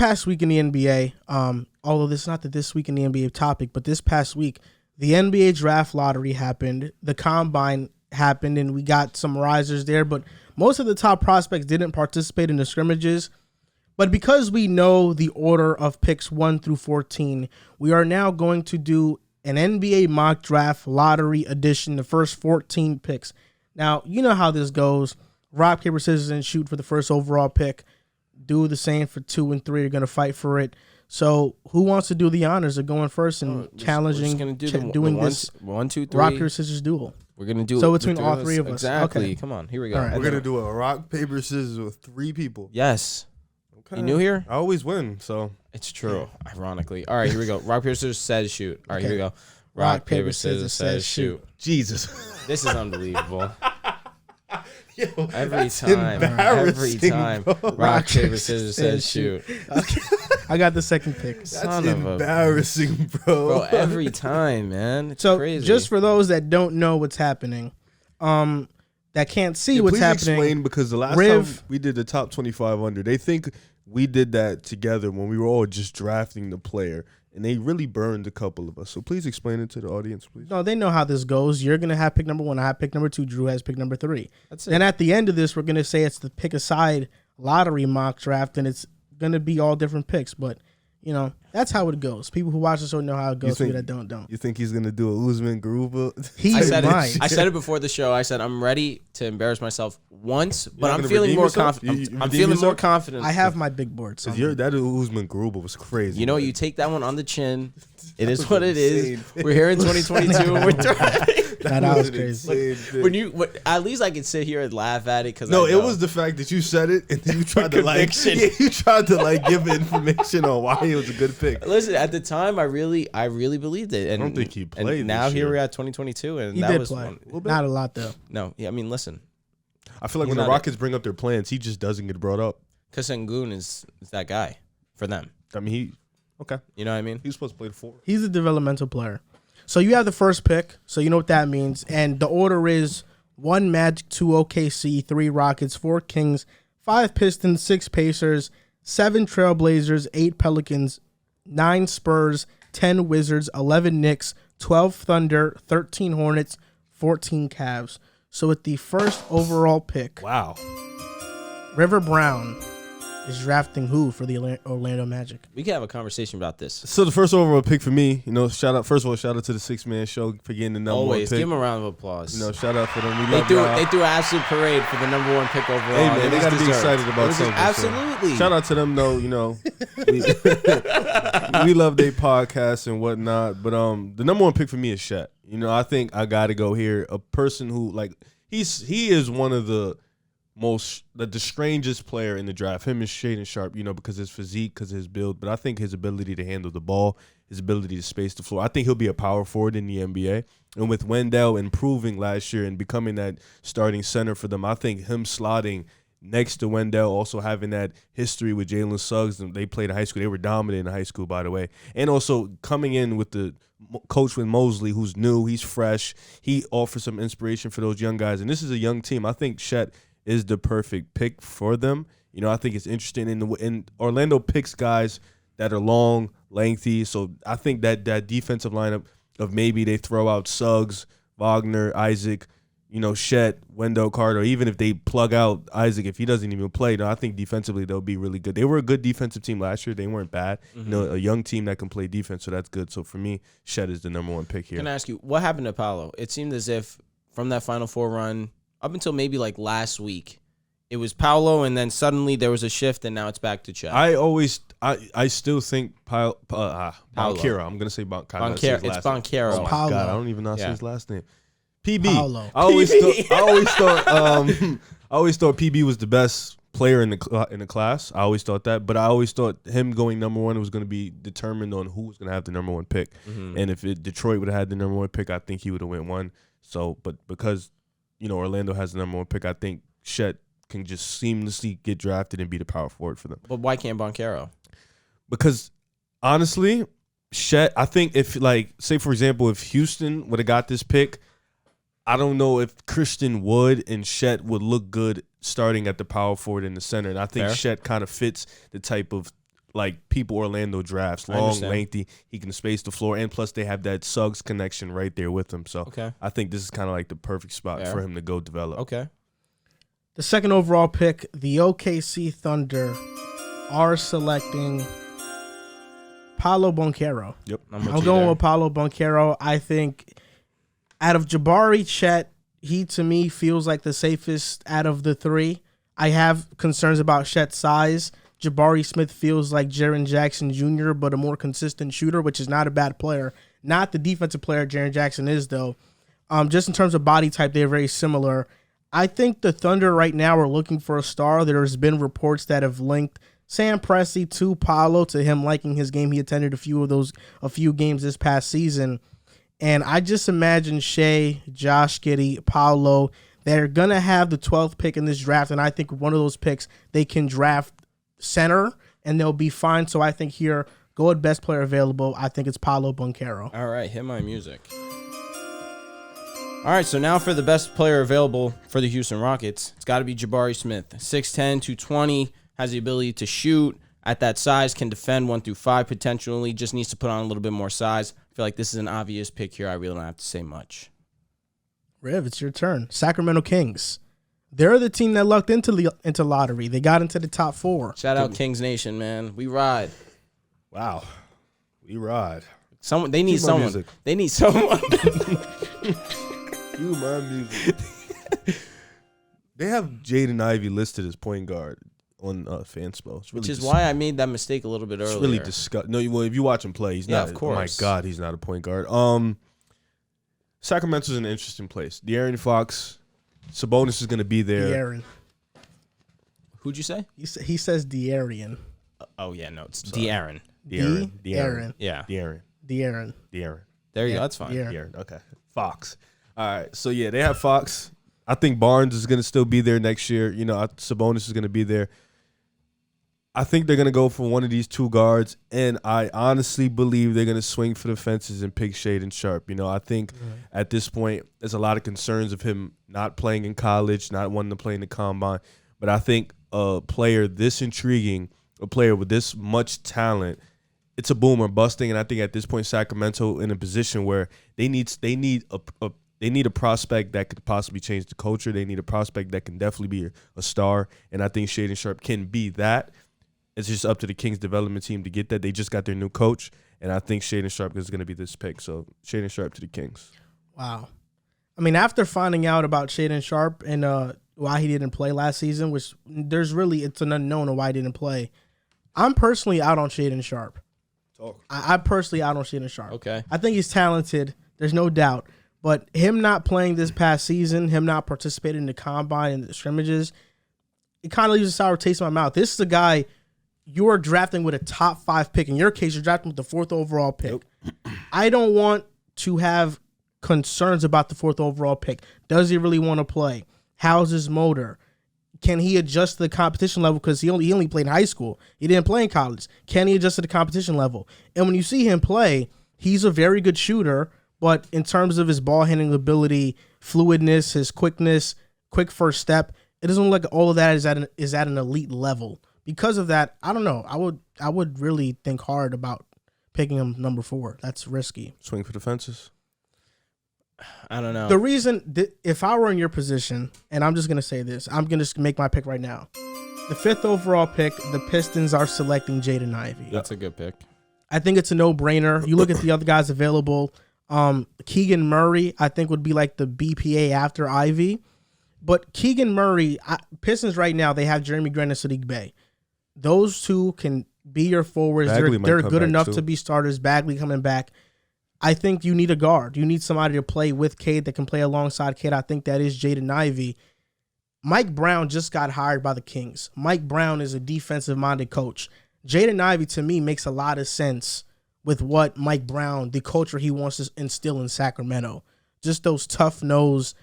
past week in the NBA, although this is not the this week in the NBA topic, but this past week, the NBA draft lottery happened, the combine happened, and we got some risers there, but most of the top prospects didn't participate in the scrimmages. But because we know the order of picks 1 through 14, we are now going to do an NBA mock draft lottery edition, the first 14 picks. Now, you know how this goes. Rock, paper, scissors, and shoot for the first overall pick. Do the same for 2 and 3. You're going to fight for it. So who wants to do the honors of going first and challenging, doing this 1, 2, 3 rock, paper, scissors duel? We're going to do so between all three of us. Exactly. Okay. Come on. Here we go. Right. We're going to do a rock, paper, scissors with 3 people. Yes. Okay. You new here? I always win, so. It's true, ironically. All right, here we go. Rock, paper, scissors, says shoot. All right, Okay. here we go. Rock, paper, scissors, says shoot. Jesus. This is unbelievable. Yo, Every time. bro. Rock, paper, scissors, says shoot. Okay. I got the second pick. That's Son of a- embarrassing, bro. Bro, every time, man. It's So crazy. just for those that don't know what's happening, that can't see Yeah, what's please happening. explain, because the last Riv- time we did the top 25 under, they think we did that together when we were all just drafting the player, and they really burned a couple of us. So please explain it to the audience, please. No, they know how this goes. You're going to have pick number 1. I have pick number 2. Drew has pick number 3. That's it. Then at the end of this, we're going to say it's the pick a side lottery mock draft, and it's going to be all different picks. But, you know, that's how it goes. People who watch the show know how it goes. People that don't. You think he's going to do a Usman Garuba? I said might. it. I said it before the show. I said I'm ready to embarrass myself once, but not I'm gonna feeling redeem more yourself? confident. You I'm redeem feeling more yourself? confident. I have my big board. So That Usman Garuba was crazy. You know, man. you take that one on the chin. It is what it is. We're here in 2022. And we're driving. that was crazy. At least I can sit here and laugh at it because No, it was the fact that you said it and then you tried to give information on why it was a good pick. Listen, at the time, I really believed it. And I don't think he played And now this here year. we're at 2022, and He that did was play. one. Not a lot, though. No, yeah, I mean, listen, I feel like He's when the not Rockets bring up their plans, he just doesn't get brought up. Sengun is that guy for them. I mean, You know what I mean? he's supposed to play the 4. He's a developmental player. So you have the first pick. So you know what that means. And the order is 1 Magic, 2 OKC, 3 Rockets, 4 Kings, 5 Pistons, 6 Pacers, 7 Trailblazers, 8 Pelicans, 9 Spurs, 10 Wizards, 11 Knicks, 12 Thunder, 13 Hornets, 14 Cavs. So with the first overall pick, Wow. River Brown is drafting who for the Orlando Magic? We can have a conversation about this. So the first overall pick for me, shout out to the 6-man show for getting the number Always 1 pick. give him a round of applause. Shout out for them. We They love threw y'all. an absolute parade for the number 1 pick overall. Hey man, they was gotta be deserved. excited It about was something. Absolutely. Shout out to them though. We love their podcasts and whatnot. But the number 1 pick for me is Shet. I think I gotta go here. A person who he is one of the the strangest player in the draft. Him and Shaedon Sharpe, because his physique, because his build. But I think his ability to handle the ball, his ability to space the floor. I think he'll be a power forward in the NBA. And with Wendell improving last year and becoming that starting center for them, I think him slotting next to Wendell, also having that history with Jalen Suggs, and they played in high school. They were dominant in high school, by the way. And also coming in with the coach with Mosley, who's new, he's fresh. He offers some inspiration for those young guys. And this is a young team. I think Shet is the perfect pick for them. I think it's interesting. And Orlando picks guys that are long, lengthy. So I think that defensive lineup of maybe they throw out Suggs, Wagner, Isaac, Shet, Wendell Carter, even if they plug out Isaac, if he doesn't even play, I think defensively they'll be really good. They were a good defensive team last year. They weren't bad. A young team that can play defense, so that's good. So for me, Shet is the number 1 pick here. Can I ask you, what happened to Paolo? It seemed as if from that Final Four run, up until maybe last week, it was Paolo, and then suddenly there was a shift, and now it's back to Chet. I still think Banchero. I'm gonna say Banchero. It's Banchero. Oh my Paulo. God, I don't even know how to say his last name. PB. Paulo. I always thought PB was the best player in the class. I always thought that, but I always thought him going number 1 was going to be determined on who was going to have the number 1 pick. And if Detroit would have had the number 1 pick, I think he would have went 1. So, but because Orlando has the number 1 pick, I think Shet can just seamlessly get drafted and be the power forward for them. But why can't Banchero? Because honestly, Shet, I think if say for example, if Houston would have got this pick, I don't know if Christian Wood and Shet would look good starting at the power forward in the center. And I think Fair. Shet kind of fits the type of like people Orlando drafts. Long, lengthy. He can space the floor, and plus they have that Suggs connection right there with him. So I think this is kind of like the perfect spot for him to go develop. Okay. The second overall pick, the OKC Thunder are selecting Paolo Banchero. Yep. I'm going with Paolo Banchero. I think out of Jabari, Chet, he to me feels like the safest out of the three. I have concerns about Chet's size. Jabari Smith feels like Jaren Jackson Jr., but a more consistent shooter, which is not a bad player. Not the defensive player Jaren Jackson is, though. Just in terms of body type, they're very similar. I think the Thunder right now are looking for a star. There's been reports that have linked Sam Presti to Paolo, to him liking his game. He attended a few games this past season. And I just imagine Shea, Josh Giddey, Paolo, they're going to have the 12th pick in this draft. And I think one of those picks, they can draft center and they'll be fine. So I think here, go with best player available. I think it's Paolo Banchero. All right, hit my music. All right, so now for the best player available for the Houston Rockets, it's got to be Jabari Smith. 6'10", 220, has the ability to shoot at that size, can defend 1 through 5 potentially, just needs to put on a little bit more size. I feel like this is an obvious pick here. I really don't have to say much. Riv, it's your turn. Sacramento Kings. They're the team that lucked into lottery. They got into the top 4. Shout out Kings Nation, man. We ride. Wow. We ride. They need someone. They need someone. Cue my music. They have Jaden Ivey listed as point guard on Fanspo. Which is why I made that mistake a little bit earlier. It's really disgusting. No, well, if you watch him play, he's not. Of course. Oh my God, he's not a point guard. Sacramento's an interesting place. De'Aaron Fox, Sabonis is going to be there. De'Aaron. Who'd you say? He says De'Aaron. Oh yeah, no, it's De'Aaron. De'Aaron. Yeah. De'Aaron. There you go. That's fine. De'Aaron. Okay. Fox. All right. So yeah, they have Fox. I think Barnes is going to still be there next year. You know, Sabonis is going to be there. I think they're going to go for one of these two guards, and I honestly believe they're going to swing for the fences and pick Shaedon Sharpe. You know, I think at this point there's a lot of concerns of him not playing in college, not wanting to play in the combine. But I think a player this intriguing, a player with this much talent, it's a boom or busting. And I think at this point Sacramento in a position where they need a prospect that could possibly change the culture. They need a prospect that can definitely be a star, and I think Shaedon Sharpe can be that. It's just up to the Kings development team to get that. They just got their new coach, and I think Shaedon Sharpe is going to be this pick. So Shaedon Sharpe to the Kings. Wow. I mean, after finding out about Shaedon Sharpe and why he didn't play last season, which it's an unknown of why he didn't play, I'm personally out on Shaedon Sharpe. I'm personally out on Shaedon Sharpe. Okay. I think he's talented. There's no doubt. But him not playing this past season, him not participating in the combine and the scrimmages, it kind of leaves a sour taste in my mouth. This is a guy you are drafting with a top 5 pick. In your case, you're drafting with the 4th overall pick. Yep. I don't want to have concerns about the 4th overall pick. Does he really want to play? How's his motor? Can he adjust to the competition level? Because he only played in high school. He didn't play in college. Can he adjust to the competition level? And when you see him play, he's a very good shooter. But in terms of his ball handling ability, fluidness, his quickness, quick first step, it doesn't look like all of that is at an elite level. Because of that, I don't know. I would really think hard about picking him number 4. That's risky. Swing for the fences. I don't know. The reason, if I were in your position, and I'm just going to say this, I'm going to make my pick right now. The 5th overall pick, the Pistons are selecting Jaden Ivey. That's a good pick. I think it's a no-brainer. You look at the other guys available. Keegan Murray, I think, would be like the BPA after Ivy. But Keegan Murray, Pistons right now, they have Jeremy Grant and Sadiq Bey. Those two can be your forwards. They're good enough to be starters. Bagley coming back. I think you need a guard. You need somebody to play with Cade that can play alongside Cade. I think that is Jaden Ivey. Mike Brown just got hired by the Kings. Mike Brown is a defensive-minded coach. Jaden Ivey, to me, makes a lot of sense with what Mike Brown, the culture he wants to instill in Sacramento. Just those tough-nosed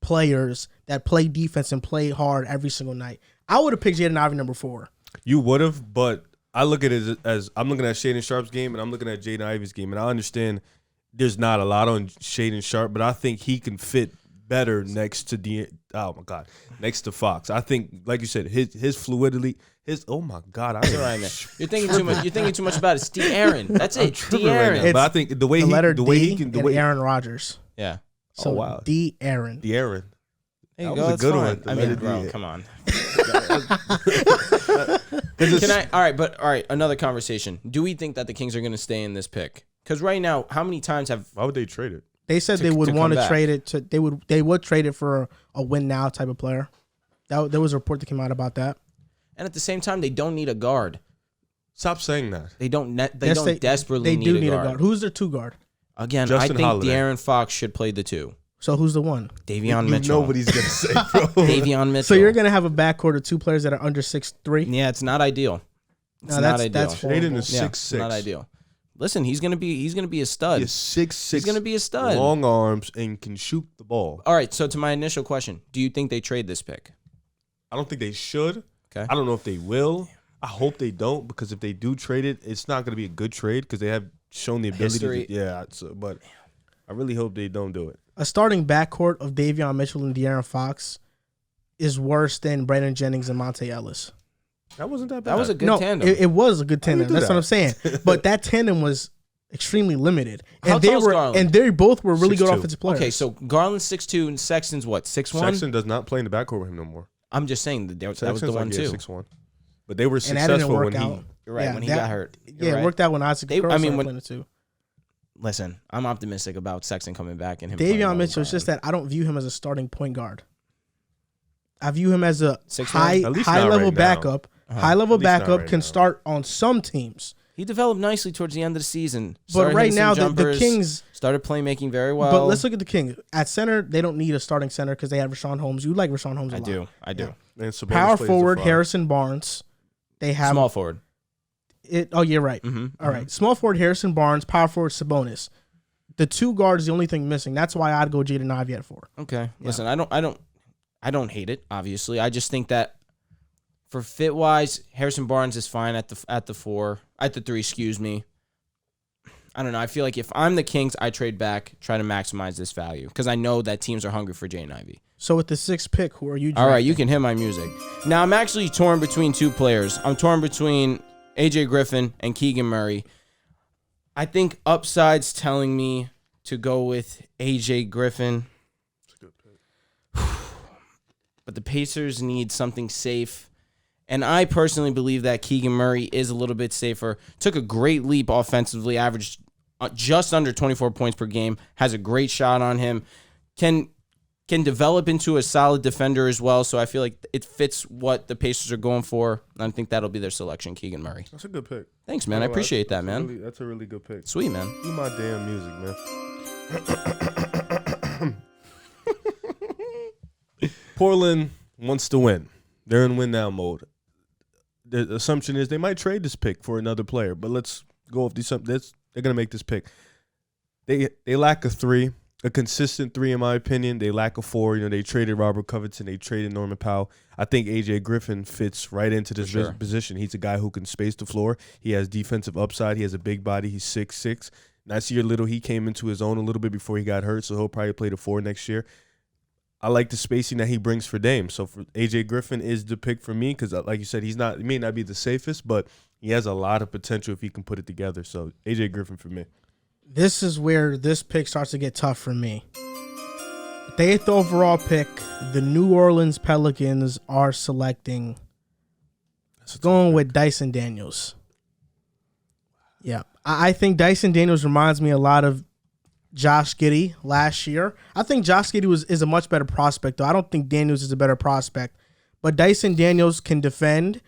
players that play defense and play hard every single night. I would have picked Jaden Ivey number 4. You would have, but I look at it as I'm looking at Shaedon Sharpe's game and I'm looking at Jaden Ivey's game, and I understand there's not a lot on Shaedon Sharpe, but I think he can fit better next to next to Fox. I think, like you said, his fluidity, Oh my God, That's all right, man. You're thinking too much. You're thinking too much about it. It's De'Aaron. That's it. De'Aaron. Right, but I think the way he can, Aaron Rodgers. Yeah. So wow. De'Aaron. De'Aaron. There you That go. was a That's good fine. one. I mean, bro, Yeah. come on. Can I? All right. Another conversation. Do we think that the Kings are going to stay in this pick? Because right now, how many times have? Why would they trade it? They said they would want to trade it to. They would trade it for a win now type of player. There was a report that came out about that. And at the same time, they don't need a guard. Stop saying that. They don't. They don't desperately need a guard. a guard. Who's their 2 guard? Again, Justin I think Holiday. De'Aaron Fox should play the 2. So who's the 1? Davion Mitchell. Nobody's gonna say, bro. Davion Mitchell. So you're gonna have a backcourt of 2 players that are under 6'3"? Yeah, it's not ideal. It's No, not ideal. that's Shaedon is Yeah, 6'6". not ideal. Listen, he's gonna be a stud. He's 6'6". He's gonna be a stud. Long arms and can shoot the ball. All right. So to my initial question, do you think they trade this pick? I don't think they should. Okay. I don't know if they will. I hope they don't, because if they do trade it, it's not going to be a good trade because they have shown the ability History. to. Yeah, but I really hope they don't do it. A starting backcourt of Davion Mitchell and De'Aaron Fox is worse than Brandon Jennings and Monte Ellis. That wasn't that bad. That was a good tandem. It was a good tandem. That's that? what I'm saying. But that tandem was extremely limited, How and they tall's were Garland? and they both were really good 6'2". offensive players. Okay, so Garland's 6'2" and Sexton's what, 6'1"? Sexton does not play in the backcourt with him no more. I'm just saying that was the Sexton's one too. 6'1". But they were and that didn't successful work when he. out. You're right, Yeah, when he that- got hurt. You're Yeah, right. it worked out when Isaac Okoro I mean, started when- playing it too. Listen, I'm optimistic about Sexton coming back and him. Davion Mitchell is just that I don't view him as a starting point guard. I view him as a 6'1"? high At least high not level right now. backup. Uh-huh. High level At least not backup right can now. start on some teams, He developed nicely towards the end of the season. but Started right hitting some now the jumpers, Kings. started playmaking very well. But let's look at the Kings at center. They don't need a starting center because they have Rashawn Holmes. You like Rashawn Holmes a lot. I do. And Sabonis Power plays the forward 5. Harrison Barnes. They have Small forward. it. Oh, you're right. All right. Small forward Harrison Barnes. Power forward Sabonis. The 2 guards is the only thing missing. That's why I'd go Jaden Ivey at 4. Okay. Listen, I don't hate it. Obviously, I just think that for fit wise, Harrison Barnes is fine at the 3. Excuse me. I don't know. I feel like if I'm the Kings, I trade back, try to maximize this value because I know that teams are hungry for Jaden Ivey. So with the 6th pick, who are you? All right, drafting? you can hit my music. Now I'm actually torn between 2 players. I'm torn between AJ Griffin and Keegan Murray. I think upside's telling me to go with AJ Griffin. That's a good pick. But the Pacers need something safe. And I personally believe that Keegan Murray is a little bit safer. Took a great leap offensively, averaged just under 24 points per game, has a great shot on him, can develop into a solid defender as well. So I feel like it fits what the Pacers are going for. And I think that'll be their selection, Keegan Murray. That's a good pick. Thanks, man. I appreciate that, man. That's a really good pick. Sweet, man. Do my damn music, man. Portland wants to win. They're in win now mode. The assumption is they might trade this pick for another player, but let's go off these. They're gonna make this pick. They lack a 3, a consistent 3 in my opinion. They lack a 4. You know, they traded Robert Covington, they traded Norman Powell. I think AJ Griffin fits right into this For sure. position. He's a guy who can space the floor. He has defensive upside. He has a big body. He's 6'6". Nasir Little, he came into his own a little bit before he got hurt, so he'll probably play the 4 next year. I like the spacing that he brings for Dame. So for AJ Griffin is the pick for me because, like you said, he may not be the safest, but he has a lot of potential if he can put it together. So AJ Griffin for me. This is where this pick starts to get tough for me. The 8th overall pick, the New Orleans Pelicans are selecting, going with Dyson Daniels. Yeah, I think Dyson Daniels reminds me a lot of Josh Giddey last year. I think Josh Giddey is a much better prospect, though. I don't think Daniels is a better prospect. But Dyson Daniels can defend.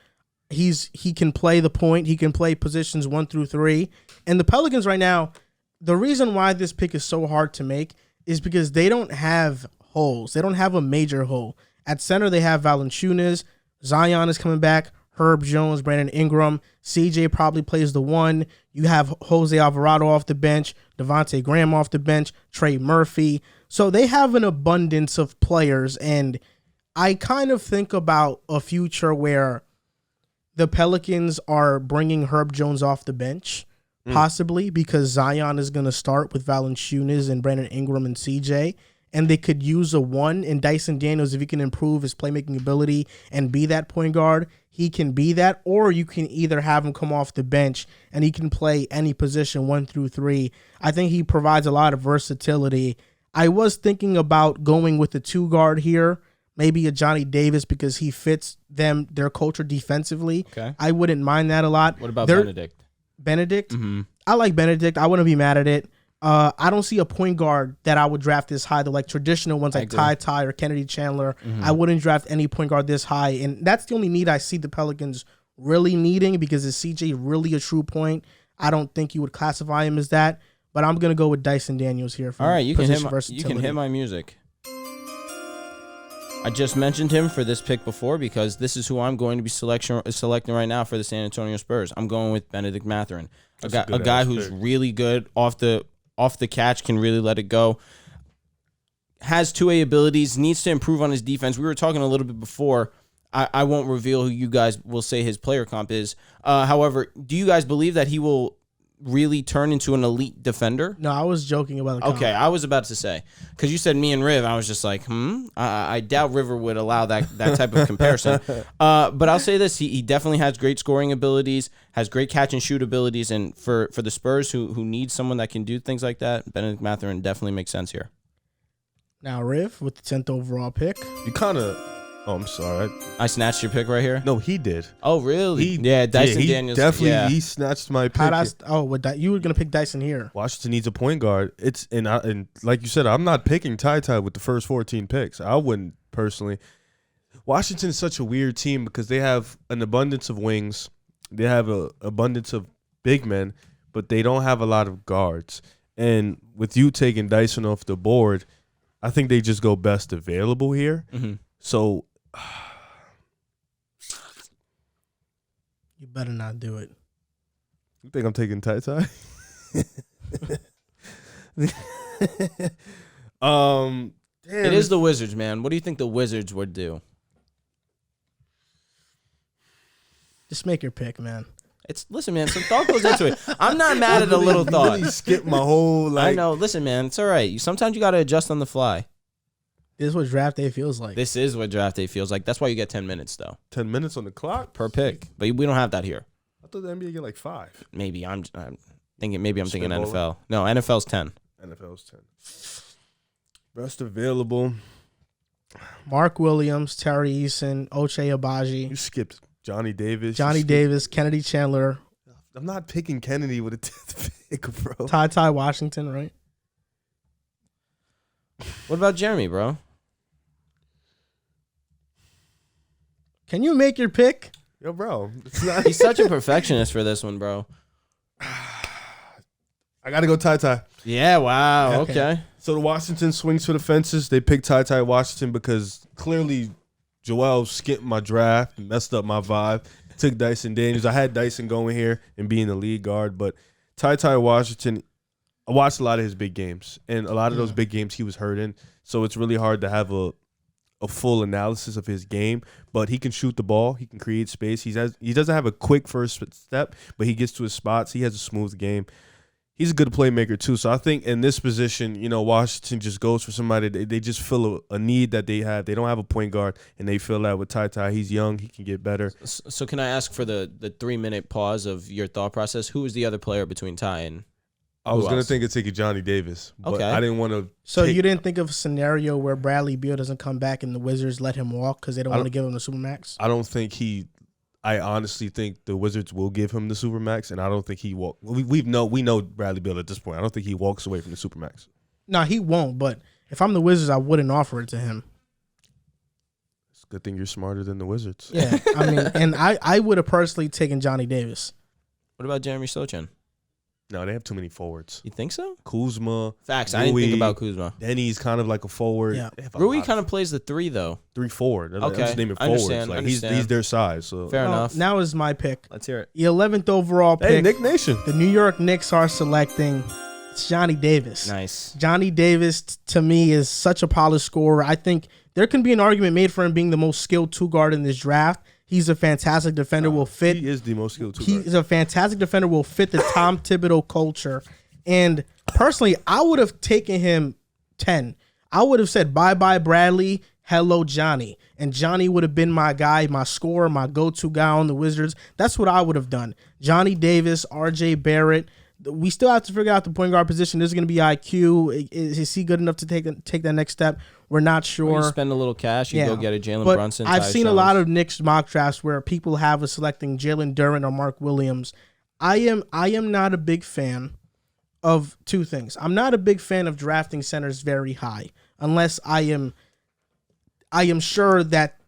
He can play the point. He can play positions 1 through 3. And the Pelicans right now, the reason why this pick is so hard to make is because they don't have holes. They don't have a major hole. At center, they have Valanciunas. Zion is coming back. Herb Jones, Brandon Ingram. CJ probably plays the 1. You have Jose Alvarado off the bench. Devontae Graham off the bench. Trey Murphy. So they have an abundance of players. And I kind of think about a future where the Pelicans are bringing Herb Jones off the bench, possibly because Zion is going to start with Valanciunas and Brandon Ingram and CJ. and they could use a 1 in Dyson Daniels if he can improve his playmaking ability and be that point guard. He can be that, or you can either have him come off the bench and he can play any position 1 through 3. I think he provides a lot of versatility. I was thinking about going with the 2 guard here, maybe a Johnny Davis, because he fits their culture defensively. Okay. I wouldn't mind that a lot. What about Benedict? Benedict? Mm-hmm. I like Benedict. I wouldn't be mad at it. I don't see a point guard that I would draft this high, though, like traditional ones like TyTy or Kennedy Chandler. Mm-hmm. I wouldn't draft any point guard this high, and that's the only need I see the Pelicans really needing, because is CJ really a true point? I don't think you would classify him as that, but I'm going to go with Dyson Daniels here. For all right, you can hit my music. I just mentioned him for this pick before because this is who I'm going to be selecting right now for the San Antonio Spurs. I'm going with Benedict Mathurin, a guy who's really good off the catch, can really let it go. Has 2A abilities, needs to improve on his defense. We were talking a little bit before. I won't reveal who you guys will say his player comp is. However, do you guys believe that he will really turn into an elite defender? No, I was joking about the comp. Okay, I was about to say, because you said me and Riv, I was just like, I doubt River would allow that type of comparison. But I'll say this, he definitely has great scoring abilities, has great catch and shoot abilities, and for the Spurs who need someone that can do things like that, Benedict Mathurin definitely makes sense here. Now, Riv, with the 10th overall pick. You kind of... Oh, I'm sorry. I snatched your pick right here? No, he did. Oh, really? Dyson Daniels. Definitely, he snatched my pick. You were going to pick Dyson here. Washington needs a point guard. And like you said, I'm not picking TyTy with the first 14 picks. I wouldn't personally. Washington is such a weird team because they have an abundance of wings. They have an abundance of big men, but they don't have a lot of guards. And with you taking Dyson off the board, I think they just go best available here. Mm-hmm. So... You better not do it. You think I'm taking TyTy? Damn. It is the Wizards, man. What do you think the Wizards would do? Just make your pick, man. Listen, man. Some thought goes into it. I'm not mad at a little thought. Really skipped my whole I know. Listen, man. It's all right. Sometimes you got to adjust on the fly. This is what draft day feels like. This is what draft day feels like. That's why you get 10 minutes, though. 10 minutes on the clock? Per pick. But we don't have that here. I thought the NBA get like 5. Maybe. I'm thinking NFL. No, NFL's 10. NFL's 10. Best available. Mark Williams, Terry Eason, Ochai Agbaji. You skipped Johnny Davis. Davis, Kennedy Chandler. I'm not picking Kennedy with a 10th pick, bro. TyTy Washington, right? What about Jeremy, bro? Can you make your pick? Yo, bro. He's such a perfectionist for this one, bro. I got to go TyTy. Yeah, wow. Okay. So the Washington swings for the fences. They picked TyTy Washington because clearly Joel skipped my draft and messed up my vibe. Took Dyson Daniels. I had Dyson going here and being the lead guard, but TyTy Washington, I watched a lot of his big games, and a lot of those big games he was hurt in, so it's really hard to have a full analysis of his game, but he can shoot the ball. He can create space. He doesn't have a quick first step, but he gets to his spots. He has a smooth game. He's a good playmaker, too. So I think in this position, Washington just goes for somebody. They just fill a need that they have. They don't have a point guard, and they fill that with TyTy. He's young. He can get better. So can I ask for the 3-minute pause of your thought process? Who is the other player between Ty and I was going to think of taking Johnny Davis, but okay. I didn't want to. So you didn't think of a scenario where Bradley Beal doesn't come back and the Wizards let him walk because they don't want to give him the Supermax? I don't think I honestly think the Wizards will give him the Supermax, and I don't think he walk. We know Bradley Beal at this point. I don't think he walks away from the Supermax. No, he won't. But if I'm the Wizards, I wouldn't offer it to him. It's a good thing you're smarter than the Wizards. Yeah, I mean, and I would have personally taken Johnny Davis. What about Jeremy Sochan? No, they have too many forwards. You think so? Kuzma. Facts. Rui, I didn't think about Kuzma. Denny's kind of like a forward. Yeah. Rui kind of plays the 3, though. 3-4. Okay. I'm just naming forwards. Like he's their size. So fair enough. Now is my pick. Let's hear it. The 11th overall pick. Hey, Nick Nation. The New York Knicks are selecting Johnny Davis. Nice. Johnny Davis, to me, is such a polished scorer. I think there can be an argument made for him being the most skilled 2-guard in this draft. He's a fantastic defender. Will fit. He is the most skilled 2-guard. He's a fantastic defender. Will fit the Tom Thibodeau culture. And personally, I would have taken him 10. I would have said bye-bye Bradley, hello Johnny. And Johnny would have been my guy, my scorer, my go-to guy on the Wizards. That's what I would have done. Johnny Davis, RJ Barrett. We still have to figure out the point guard position. There's going to be IQ. Is he good enough to take that next step? We're not sure. You spend a little cash, you go get a Jalen Brunson. I've Tyus seen Jones. a lot of Knicks mock drafts where people have us selecting Jalen Duren or Mark Williams. I am not a big fan of two things. I'm not a big fan of drafting centers very high unless I am sure that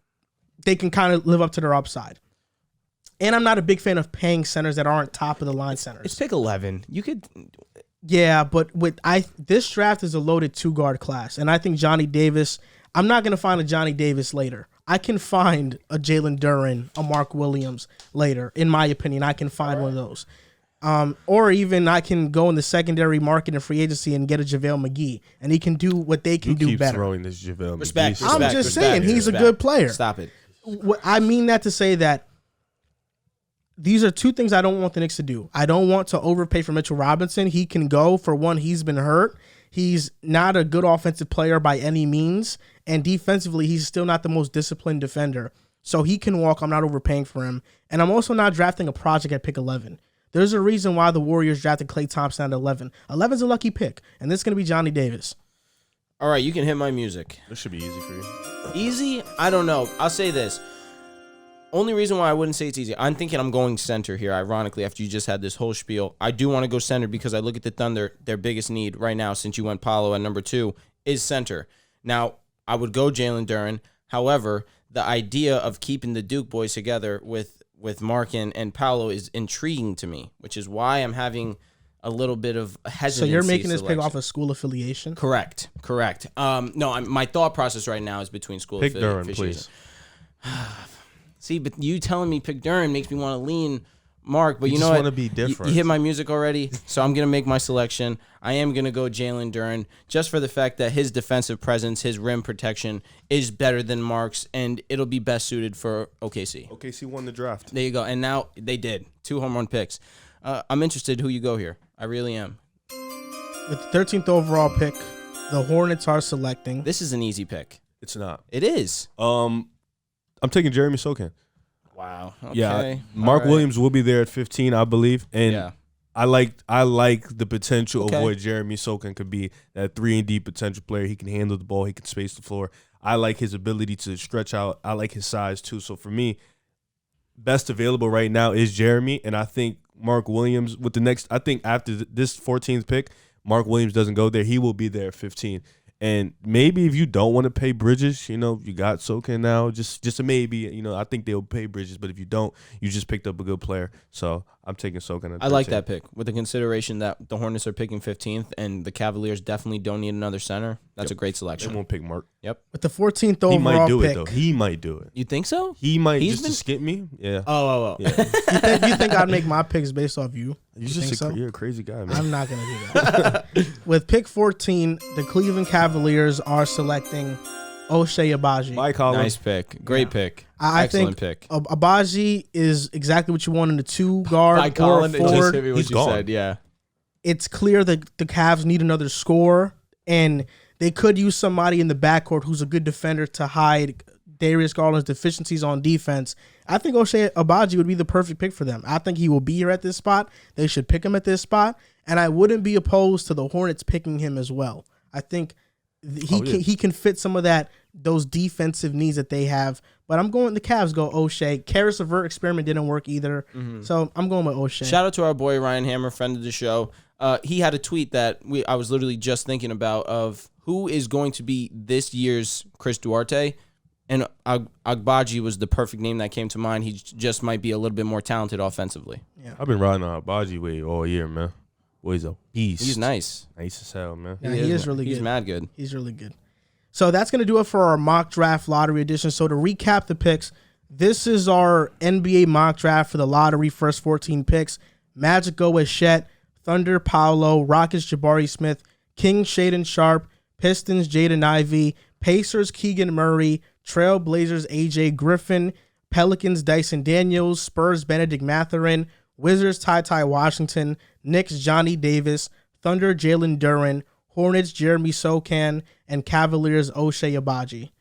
they can kind of live up to their upside. And I'm not a big fan of paying centers that aren't top of the line centers. It's pick 11. You could. Yeah, but this draft is a loaded 2-guard class, and I think Johnny Davis. I'm not going to find a Johnny Davis later. I can find a Jalen Duren, a Mark Williams later. In my opinion, I can find one of those. Or even I can go in the secondary market and free agency and get a JaVale McGee, and he can do what they can do better. Throwing this JaVale Respect. McGee. I'm just saying he's a good player. Stop it. I mean that to say that these are two things I don't want the Knicks to do. I don't want to overpay for Mitchell Robinson. He can go. For one, he's been hurt. He's not a good offensive player by any means. And defensively, he's still not the most disciplined defender. So he can walk. I'm not overpaying for him. And I'm also not drafting a project at pick 11. There's a reason why the Warriors drafted Klay Thompson at 11. 11's a lucky pick. And this is going to be Johnny Davis. All right, you can hit my music. This should be easy for you. Easy? I don't know. I'll say this. Only reason why I wouldn't say it's easy, I'm thinking I'm going center here, ironically, after you just had this whole spiel. I do want to go center because I look at the Thunder, their biggest need right now, since you went Paolo at number 2, is center. Now, I would go Jalen Duren. However, the idea of keeping the Duke boys together with Mark and Paolo is intriguing to me, which is why I'm having a little bit of hesitancy. So you're making this pick off of school affiliation? Correct. No, my thought process right now is between school affiliation. Pick Duren, please. See, but you telling me pick Duren makes me want to lean Mark, but you know just what? want to be different. You hit my music already, so I'm going to make my selection. I am going to go Jalen Duren just for the fact that his defensive presence, his rim protection is better than Mark's, and it'll be best suited for OKC. OKC won the draft. There you go. And now they did. 2 home run picks. I'm interested who you go here. I really am. With the 13th overall pick, the Hornets are selecting. This is an easy pick. It's not. It is. I'm taking Jeremy Sokin. Wow. Okay. Yeah, Mark Williams will be there at 15, I believe, and Yeah. I like the potential of what Jeremy Sokin could be. That 3-and-D potential player. He can handle the ball. He can space the floor. I like his ability to stretch out. I like his size too. So for me, best available right now is Jeremy, and I think Mark Williams with the next. I think after this 14th pick, Mark Williams doesn't go there. He will be there at 15. And maybe if you don't want to pay Bridges, you got Sokin now, just a maybe. I think they'll pay Bridges, but if you don't, you just picked up a good player. So I'm taking Sokin. I like that pick with the consideration that the Hornets are picking 15th and the Cavaliers definitely don't need another center. That's a great selection. They won't pick Mark. Yep. With the 14th overall He might do pick, it though. He might do it. You think so? He might He's to skip me. Yeah. Oh. Yeah. you think I'd make my picks based off you? You're a crazy guy, man. I'm not going to do that. With pick 14, the Cleveland Cavaliers are selecting Ochai Agbaji. Bye, Colin. Nice pick. Great pick. I Excellent think pick. Agbaji is exactly what you want in the 2-guard By or Colin, it just forward. hit me what He's you gone. said. Yeah. It's clear that the Cavs need another scorer, and they could use somebody in the backcourt who's a good defender to hide Darius Garland's deficiencies on defense. I think Ochai Agbaji would be the perfect pick for them. I think he will be here at this spot. They should pick him at this spot, and I wouldn't be opposed to the Hornets picking him as well. I think he can fit some of those defensive needs that they have. But I'm going. The Cavs go Ochai. Karis LeVert experiment didn't work either, so I'm going with Ochai. Shout out to our boy Ryan Hammer, friend of the show. He had a tweet that I was literally just thinking about of who is going to be this year's Chris Duarte. And Agbaji was the perfect name that came to mind. He just might be a little bit more talented offensively. Yeah. I've been riding on Agbaji way all year, man. Boy, he's a beast. He's nice. Nice as hell, man. Yeah, he is really good. He's mad good. He's really good. So that's going to do it for our mock draft lottery edition. So to recap the picks, this is our NBA mock draft for the lottery first 14 picks. Magic go with Chet, Thunder Paolo, Rockets Jabari Smith, Kings Shaedon Sharpe, Pistons Jaden Ivey, Pacers Keegan Murray, Trailblazers AJ Griffin, Pelicans Dyson Daniels, Spurs Benedict Mathurin, Wizards TyTy Washington, Knicks Johnny Davis, Thunder Jalen Duren, Hornets Jeremy Sokan, and Cavaliers Ochai Agbaji.